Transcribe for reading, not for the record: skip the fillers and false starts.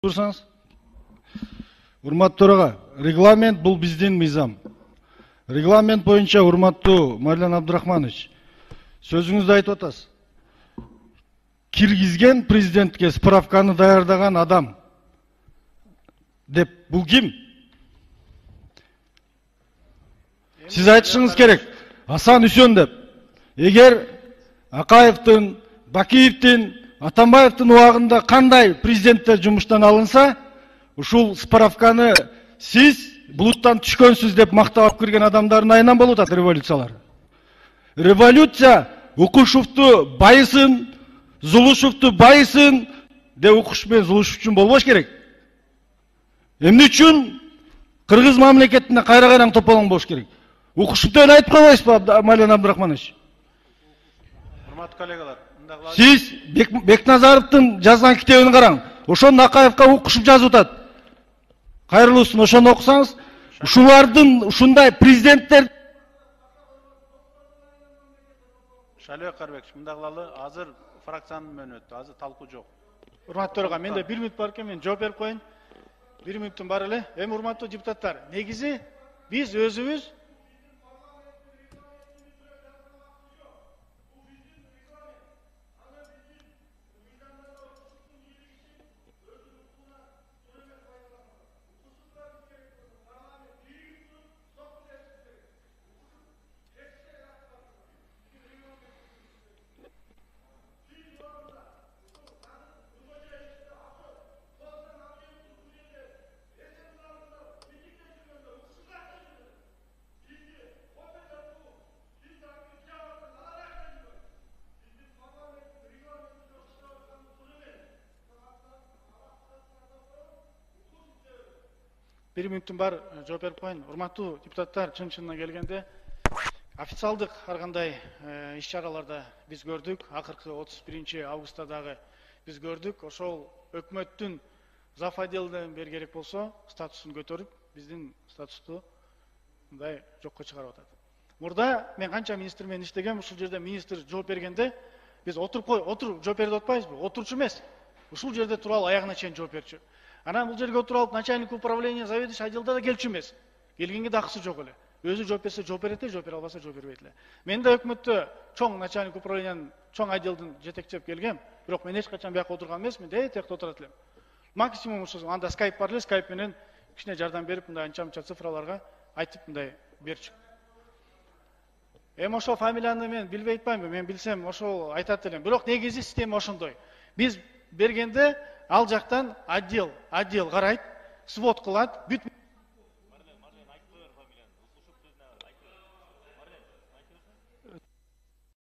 Dursanız. Урматтуу төрага, регламент бул биздин мыйзам. Регламент боюнча урматтуу Марлен Абдрахманович, сөзүңүздү айтып атасыз. Киргизген президентке справканы даярдаган адам деп бул ким? Сиз айтышыңыз керек. Асан Үсөн деп. Эгер Акаевдин, Бакиевдин, Атамбаевдин убагында кандай президенттер жумуштан алынса, ушул справканы сиз булуттан түшкөнсүз деп мактап кирген адамдардын айынан болуп атат революциялар. Революция Укушевду байысын, Зулушевду байысын деп Укушев менен Зулушев үчүн болбош керек. Эмне үчүн Кыргыз мамлекетине кайра-кайраң тополоң болуш керек? Укушевду эле айтып койбойсузбу, Марлен Абдрахманович? Урматтуу коллегалар, сиз Бекназаровдун жазган китебин караң. Ошону Акаевга Укушев жазып атат. Кайрылуусун ошону окусаңыз, ушулардын ушундай президенттер Шалбек Карбекович, мындай кылалы, азыр фракциянын менен өттү, азыр талкуу жок. Урматтуу төрага, менде 1 мүнөт бар экен, мен жооп берип коеюн. 1 мүнөттүн бар эле. Эми урматтуу депутаттар, негизи биз өзүбүз bir мүнөттүн бар жооп берип коеюн. Урматтуу депутаттар, чын-чынына келгенде официалдык ар кандай иш-чараларда биз көрдүк. Акыркы 31 августта дагы биз көрдүк. Ошол өкмөттүн зав. Отделден бери керек болсо статусун көтөрүп, биздин статусту мындай жокко чыгарып атат. Мурда мен канча министр менен иштегем, ушул жерде министр жооп бергенде биз отуруп жооп берип атпайбызбы? Отурчу эмес. Ушул жерде туруп алып аягына чейин жооп берчү. Анан бул жерге отуруп алып начальник управления, заведующий отделда да келчү эмес. Келгенге да акысы жок эле. Өзү жооп берсе жооп берет эле, жооп бере албаса жооп бербейт эле. Мен да өкмөттө чоң начальник управлениянын чоң отделдин жетекчеп келгем, бирок мен эч качан бияка отурган эмесмин, тиякта отурат элем. Максимум ошо анда скайп бар эле, скайп менен кичине жардам берип, мындай анча-мынча цифраларга айтып мындай берчү. Эми ошол фамилияны мен билбей атпаймынбы? Мен билсем ошол айтат элем. Бирок негизи система ошондой. Биз бергенде ал жактан отдел карайт, свод кылат, бүт